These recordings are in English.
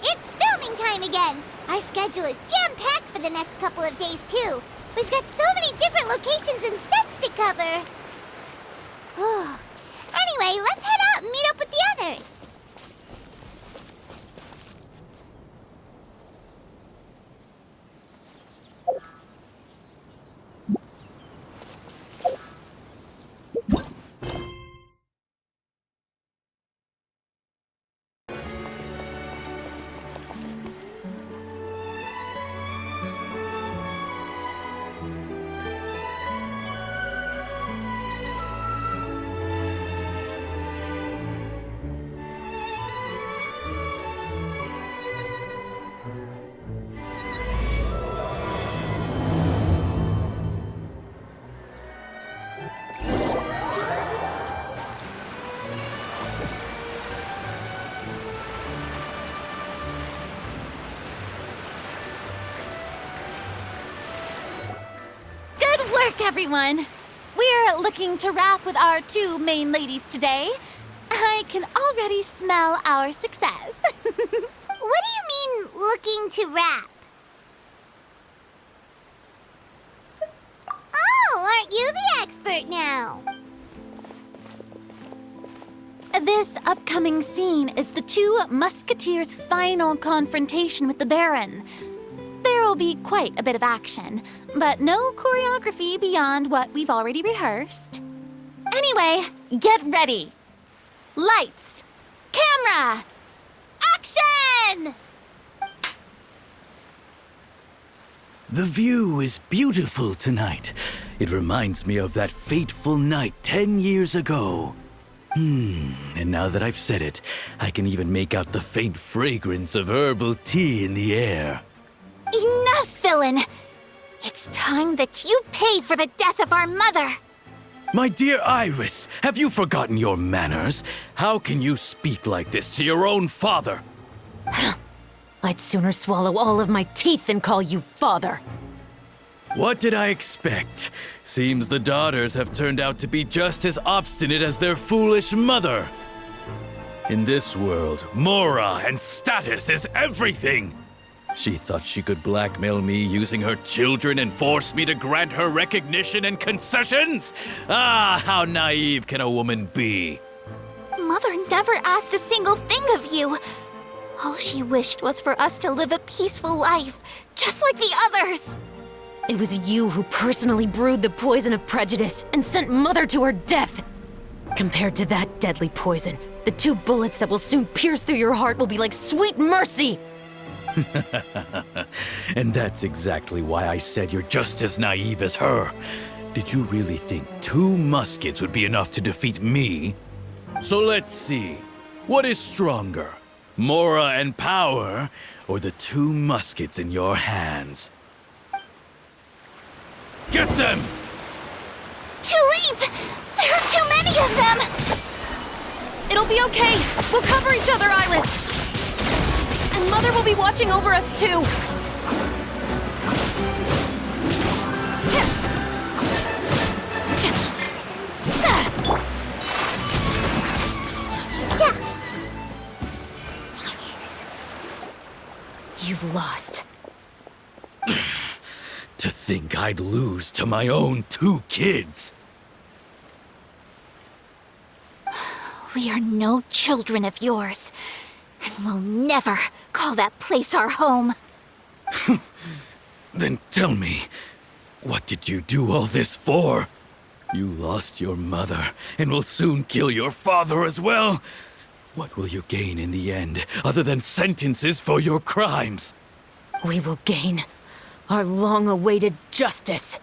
It's filming time again! Our schedule is jam-packed for the next couple of days, too. We've got so many different locations and sets to cover. Anyway, let's head out and meet up with the others. Everyone, we're looking to wrap with our two main ladies today. I can already smell our success. What do you mean, looking to wrap? Oh, aren't you the expert now? This upcoming scene is the two musketeers' final confrontation with the Baron. There will be quite a bit of action, but no choreography beyond what we've already rehearsed. Anyway, get ready. Lights, camera, action! The view is beautiful tonight. It reminds me of that fateful night 10 years ago. And now that I've said it, I can even make out the faint fragrance of herbal tea in the air. Enough, villain! It's time that you pay for the death of our mother! My dear Iris, have you forgotten your manners? How can you speak like this to your own father? I'd sooner swallow all of my teeth than call you father. What did I expect? Seems the daughters have turned out to be just as obstinate as their foolish mother. In this world, mora and status is everything. She thought she could blackmail me using her children and force me to grant her recognition and concessions? Ah, how naive can a woman be? Mother never asked a single thing of you. All she wished was for us to live a peaceful life, just like the others. It was you who personally brewed the poison of prejudice and sent Mother to her death. Compared to that deadly poison, the 2 bullets that will soon pierce through your heart will be like sweet mercy. And that's exactly why I said you're just as naive as her. Did you really think 2 muskets would be enough to defeat me? So let's see. What is stronger, mora and power, or the 2 muskets in your hands? Get them! Too late! There are too many of them! It'll be okay. We'll cover each other, Iris. And Mother will be watching over us, too. You've lost. To think I'd lose to my own 2 kids. We are no children of yours, and we'll never call that place our home. Then tell me, what did you do all this for? You lost your mother, and will soon kill your father as well. What will you gain in the end, other than sentences for your crimes? We will gain our long-awaited justice.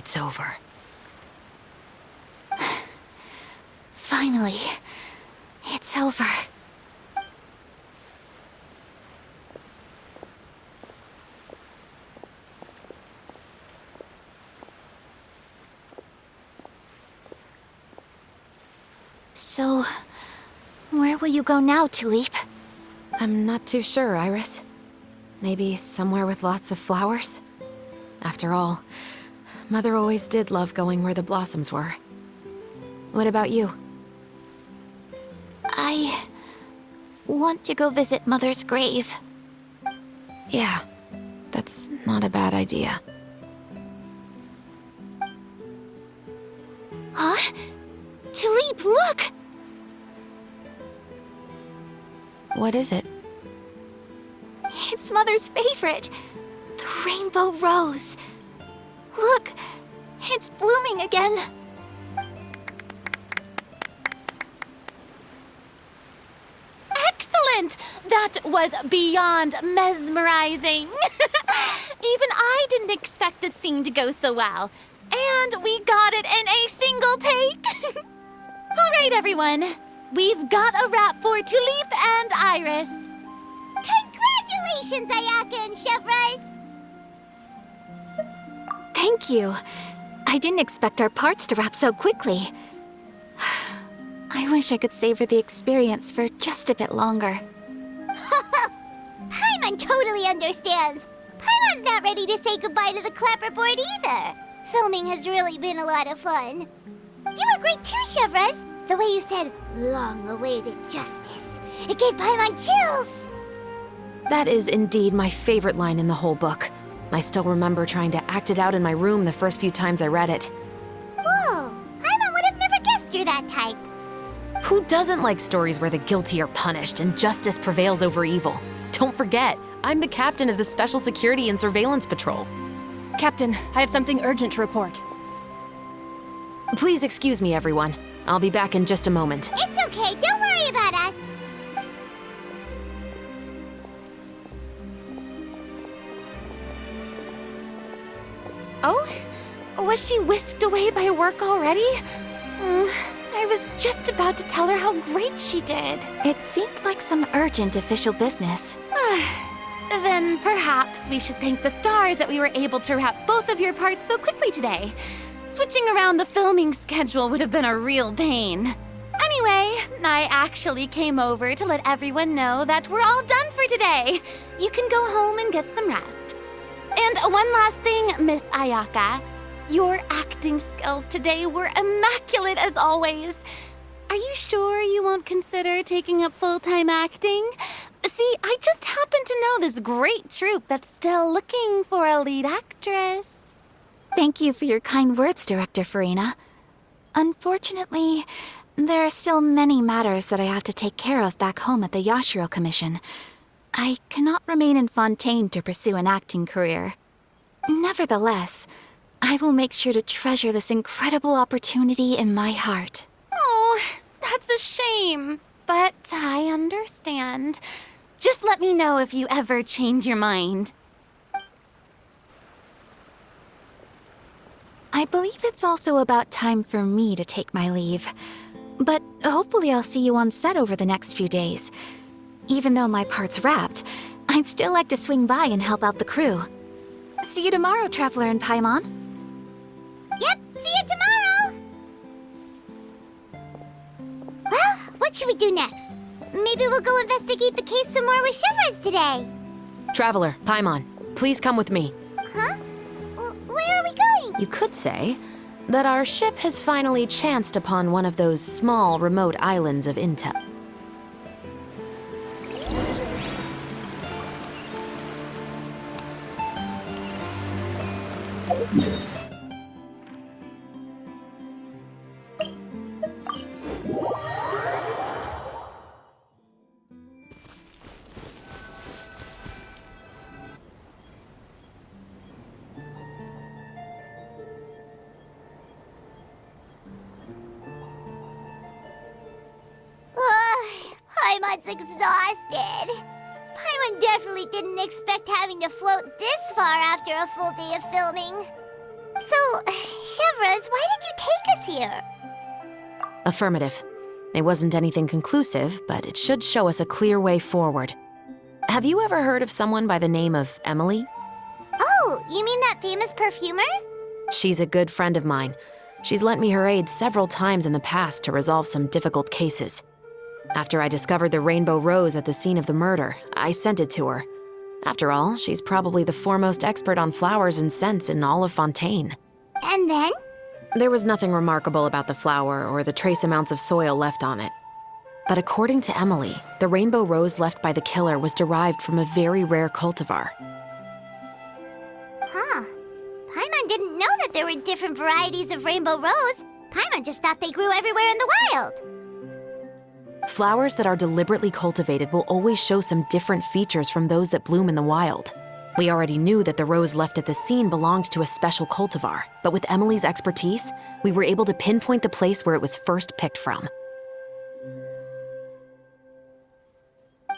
it's over. Finally, it's over. So, where will you go now, Tulip? I'm not too sure, Iris. Maybe somewhere with lots of flowers? After all, Mother always did love going where the blossoms were. What about you? I want to go visit Mother's grave. Yeah, that's not a bad idea. Huh? Tulip, look! What is it? It's Mother's favorite, the rainbow rose. Look, it's blooming again. Excellent! That was beyond mesmerizing. Even I didn't expect this scene to go so well. And we got it in a single take. All right, everyone. We've got a wrap for Tulip and Iris. Congratulations, Ayaka and Chevres! Thank you. I didn't expect our parts to wrap so quickly. I wish I could savor the experience for just a bit longer. Paimon totally understands. Paimon's not ready to say goodbye to the clapperboard either. Filming has really been a lot of fun. You were great too, Chevres. The way you said, long-awaited justice. It gave Paimon chills. That is indeed my favorite line in the whole book. I still remember trying to act it out in my room the first few times I read it. Whoa, Paimon would have never guessed you're that type. Who doesn't like stories where the guilty are punished and justice prevails over evil? Don't forget, I'm the captain of the Special Security and Surveillance Patrol. Captain, I have something urgent to report. Please excuse me, everyone. I'll be back in just a moment. It's okay, don't worry about us. Oh? Was she whisked away by work already? I was just about to tell her how great she did. It seemed like some urgent official business. Then perhaps we should thank the stars that we were able to wrap both of your parts so quickly today. Switching around the filming schedule would have been a real pain. Anyway, I actually came over to let everyone know that we're all done for today. You can go home and get some rest. And one last thing, Miss Ayaka. Your acting skills today were immaculate as always. Are you sure you won't consider taking up full-time acting? See, I just happen to know this great troupe that's still looking for a lead actress. Thank you for your kind words, Director Farina. Unfortunately, there are still many matters that I have to take care of back home at the Yashiro Commission. I cannot remain in Fontaine to pursue an acting career. Nevertheless, I will make sure to treasure this incredible opportunity in my heart. Oh, that's a shame, but I understand. Just let me know if you ever change your mind. I believe it's also about time for me to take my leave. But hopefully I'll see you on set over the next few days. Even though my part's wrapped, I'd still like to swing by and help out the crew. See you tomorrow, Traveler and Paimon. Yep, see you tomorrow! Well, what should we do next? Maybe we'll go investigate the case some more with Chevres today. Traveler, Paimon, please come with me. Huh? Where are we going? You could say that our ship has finally chanced upon one of those small, remote islands of intel. Paimon's exhausted. Paimon definitely didn't expect having to float this far after a full day of filming. So, Chevrolet, why did you take us here? Affirmative. It wasn't anything conclusive, but it should show us a clear way forward. Have you ever heard of someone by the name of Emily? Oh, you mean that famous perfumer? She's a good friend of mine. She's lent me her aid several times in the past to resolve some difficult cases. After I discovered the rainbow rose at the scene of the murder, I sent it to her. After all, she's probably the foremost expert on flowers and scents in all of Fontaine. And then? There was nothing remarkable about the flower or the trace amounts of soil left on it. But according to Emily, the rainbow rose left by the killer was derived from a very rare cultivar. Huh. Paimon didn't know that there were different varieties of rainbow rose. Paimon just thought they grew everywhere in the wild. Flowers that are deliberately cultivated will always show some different features from those that bloom in the wild. We already knew that the rose left at the scene belonged to a special cultivar, but with Emily's expertise, we were able to pinpoint the place where it was first picked from.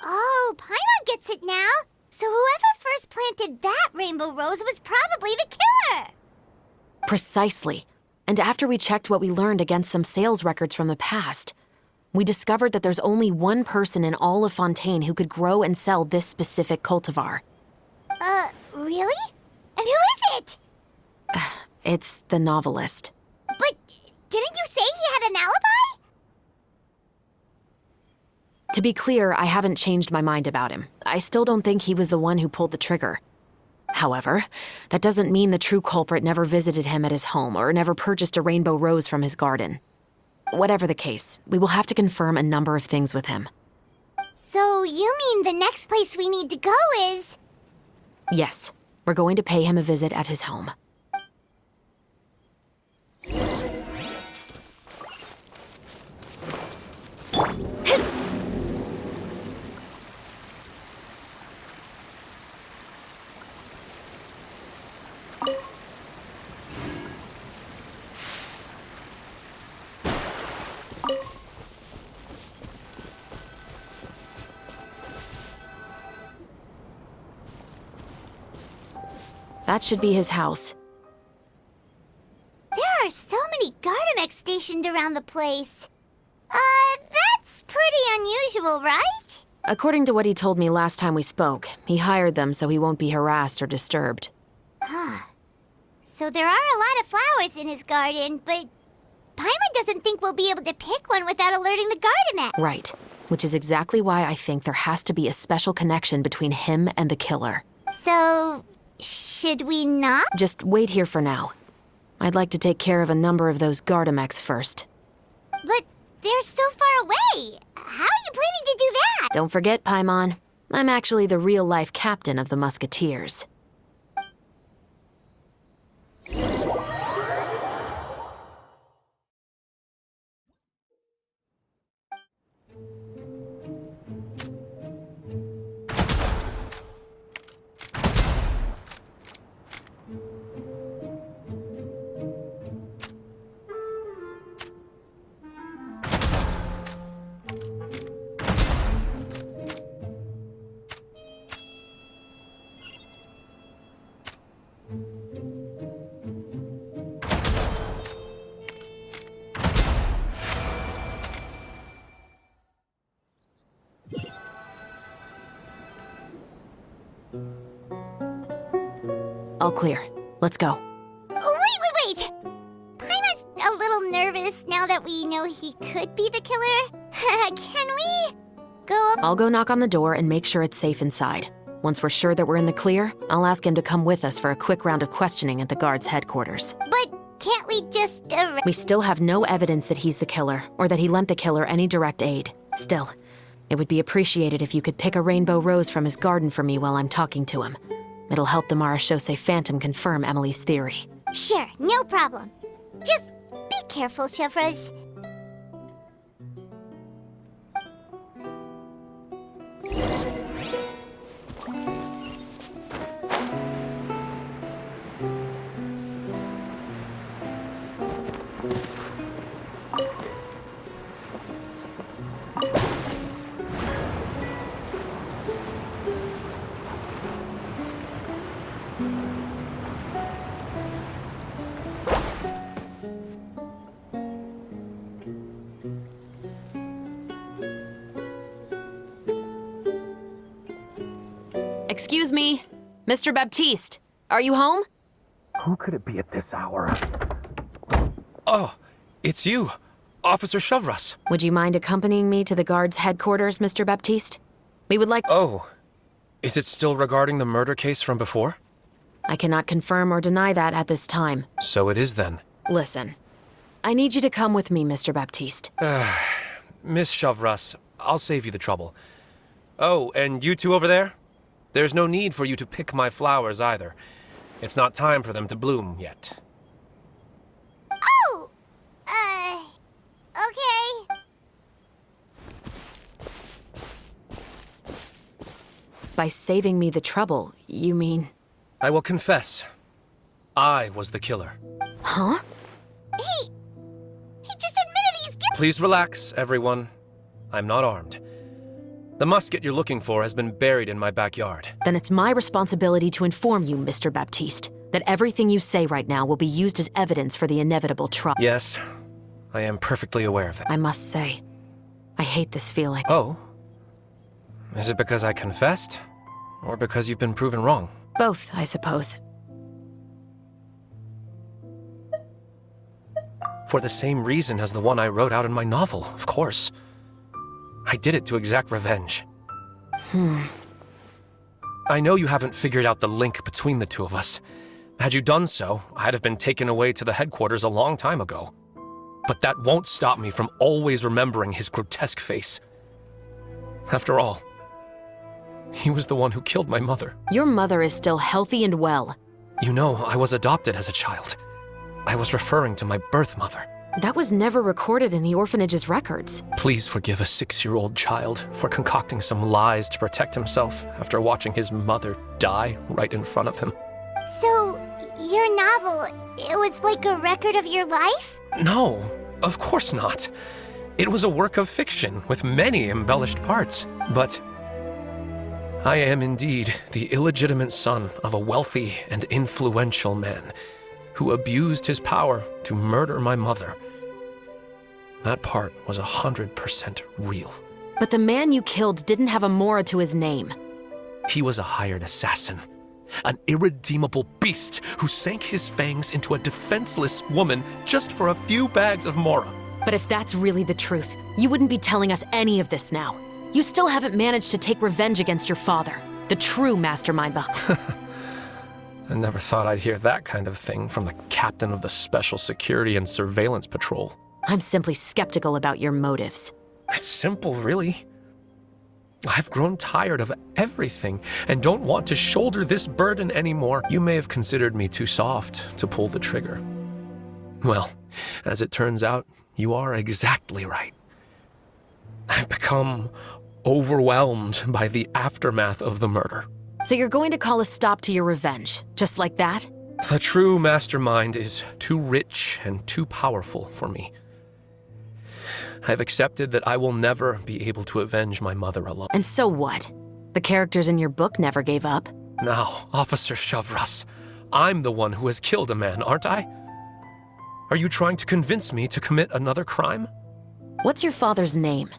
Oh, Paimon gets it now. So whoever first planted that rainbow rose was probably the killer. Precisely. And after we checked what we learned against some sales records from the past, we discovered that there's only one person in all of Fontaine who could grow and sell this specific cultivar. Really? And who is it? It's the novelist. But didn't you say he had an alibi? To be clear, I haven't changed my mind about him. I still don't think he was the one who pulled the trigger. However, that doesn't mean the true culprit never visited him at his home or never purchased a rainbow rose from his garden. Whatever the case, we will have to confirm a number of things with him. So you mean the next place we need to go is... Yes, we're going to pay him a visit at his home. That should be his house. There are so many Gardamex stationed around the place. That's pretty unusual, right? According to what he told me last time we spoke, he hired them so he won't be harassed or disturbed. Huh. So there are a lot of flowers in his garden, but Paimon doesn't think we'll be able to pick one without alerting the Gardamex. Right, which is exactly why I think there has to be a special connection between him and the killer. So, should we not? Just wait here for now. I'd like to take care of a number of those Gardamex first. But they're so far away. How are you planning to do that? Don't forget, Paimon, I'm actually the real-life captain of the Musketeers. All clear. Let's go. Wait! Paimon's a little nervous now that we know he could be the killer. Can we go up? I'll go knock on the door and make sure it's safe inside. Once we're sure that we're in the clear, I'll ask him to come with us for a quick round of questioning at the guard's headquarters. But can't we just We still have no evidence that he's the killer, or that he lent the killer any direct aid. Still, it would be appreciated if you could pick a rainbow rose from his garden for me while I'm talking to him. It'll help the Marachose Phantom confirm Emily's theory. Sure, no problem. Just be careful, Chevrolet. Excuse me, Mr. Baptiste, are you home? Who could it be at this hour? Oh, it's you, Officer Shavras. Would you mind accompanying me to the guard's headquarters, Mr. Baptiste? We would like— Oh, is it still regarding the murder case from before? I cannot confirm or deny that at this time. So it is then. Listen, I need you to come with me, Mr. Baptiste. Miss Shavras, I'll save you the trouble. Oh, and you two over there? There's no need for you to pick my flowers either. It's not time for them to bloom yet. Oh! Okay. By saving me the trouble, you mean— I will confess, I was the killer. Huh? He just admitted he's guilty. Please relax, everyone. I'm not armed. The musket you're looking for has been buried in my backyard. Then it's my responsibility to inform you, Mr. Baptiste, that everything you say right now will be used as evidence for the inevitable trial. Yes, I am perfectly aware of that. I must say, I hate this feeling. Oh? Is it because I confessed? Or because you've been proven wrong? Both, I suppose. For the same reason as the one I wrote out in my novel, of course. I did it to exact revenge. I know you haven't figured out the link between the two of us. Had you done so, I'd have been taken away to the headquarters a long time ago. But that won't stop me from always remembering his grotesque face. After all, he was the one who killed my mother. Your mother is still healthy and well. You know, I was adopted as a child. I was referring to my birth mother. That was never recorded in the orphanage's records. Please forgive a 6-year-old child for concocting some lies to protect himself after watching his mother die right in front of him. So, your novel, it was like a record of your life? No, of course not. It was a work of fiction with many embellished parts. But I am indeed the illegitimate son of a wealthy and influential man who abused his power to murder my mother. That part was 100% real. But the man you killed didn't have a Mora to his name. He was a hired assassin, an irredeemable beast who sank his fangs into a defenseless woman just for a few bags of Mora. But if that's really the truth, you wouldn't be telling us any of this now. You still haven't managed to take revenge against your father, the true mastermind behind. I never thought I'd hear that kind of thing from the captain of the Special Security and Surveillance Patrol. I'm simply skeptical about your motives. It's simple, really. I've grown tired of everything and don't want to shoulder this burden anymore. You may have considered me too soft to pull the trigger. Well, as it turns out, you are exactly right. I've become overwhelmed by the aftermath of the murder. So you're going to call a stop to your revenge, just like that? The true mastermind is too rich and too powerful for me. I've accepted that I will never be able to avenge my mother alone. And so what? The characters in your book never gave up? Now, Officer Shavras, I'm the one who has killed a man, aren't I? Are you trying to convince me to commit another crime? What's your father's name?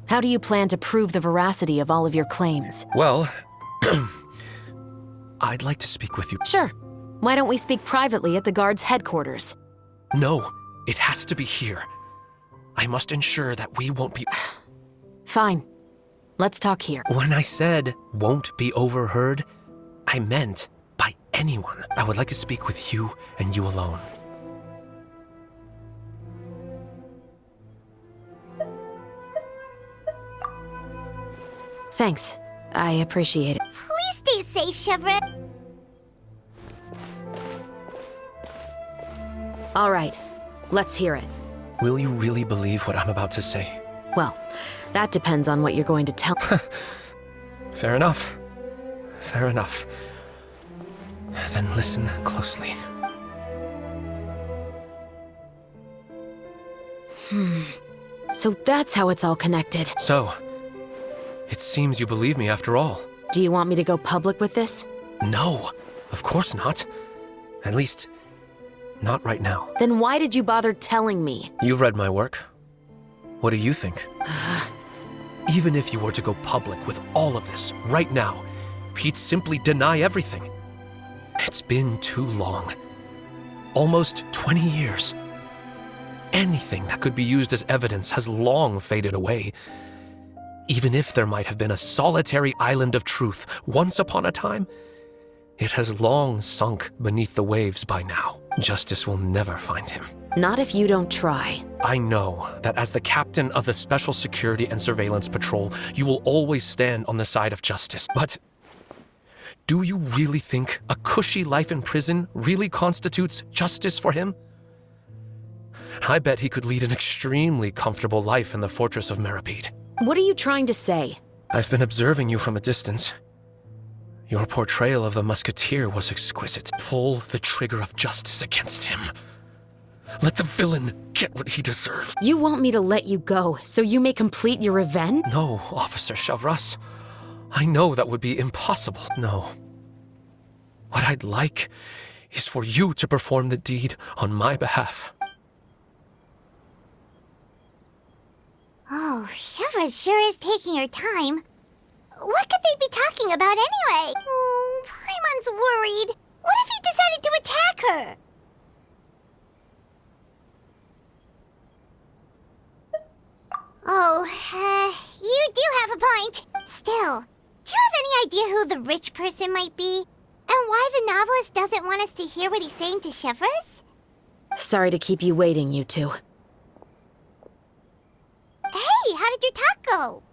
How do you plan to prove the veracity of all of your claims? Well, I'd like to speak with you. Sure. Why don't we speak privately at the guard's headquarters? No, it has to be here. I must ensure that we won't be— Fine. Let's talk here. When I said won't be overheard, I meant by anyone. I would like to speak with you and you alone. Thanks. I appreciate it. Please stay safe, Chevron. All right. Let's hear it. Will you really believe what I'm about to say? Well, that depends on what you're going to tell. Fair enough. Fair enough. Then listen closely. So that's how it's all connected. So, it seems you believe me after all. Do you want me to go public with this? No, of course not. At least, not right now. Then why did you bother telling me? You've read my work. What do you think? Even if you were to go public with all of this right now, he'd simply deny everything. It's been too long. Almost 20 years. Anything that could be used as evidence has long faded away. Even if there might have been a solitary island of truth once upon a time, it has long sunk beneath the waves by now. Justice will never find him. Not if you don't try. I know that as the captain of the Special Security and Surveillance Patrol, you will always stand on the side of justice. But do you really think a cushy life in prison really constitutes justice for him? I bet he could lead an extremely comfortable life in the fortress of Meripede. What are you trying to say? I've been observing you from a distance. Your portrayal of the musketeer was exquisite. Pull the trigger of justice against him. Let the villain get what he deserves. You want me to let you go so you may complete your revenge? No, Officer Chavras. I know that would be impossible. No. What I'd like is for you to perform the deed on my behalf. Oh, Chevra sure is taking her time. What could they be talking about anyway? Oh, Paimon's worried. What if he decided to attack her? Oh, you do have a point. Still, do you have any idea who the rich person might be? And why the novelist doesn't want us to hear what he's saying to Chevras? Sorry to keep you waiting, you two. Hey, how did your talk go?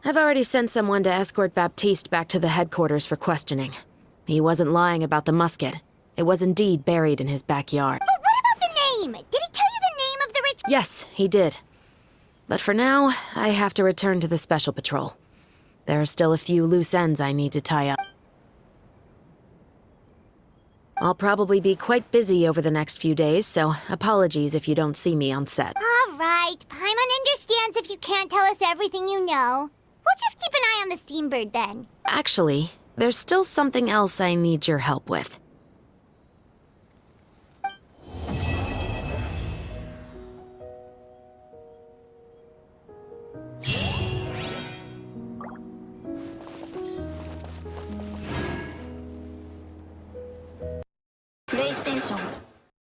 I've already sent someone to escort Baptiste back to the headquarters for questioning. He wasn't lying about the musket. It was indeed buried in his backyard. But what about the name? Did he tell you the name of the rich... Yes, he did. But for now, I have to return to the Special Patrol. There are still a few loose ends I need to tie up. I'll probably be quite busy over the next few days, so apologies if you don't see me on set. All right, Paimon understands if you can't tell us everything you know. We'll just keep an eye on the Steambird then. Actually, there's still something else I need your help with. PlayStation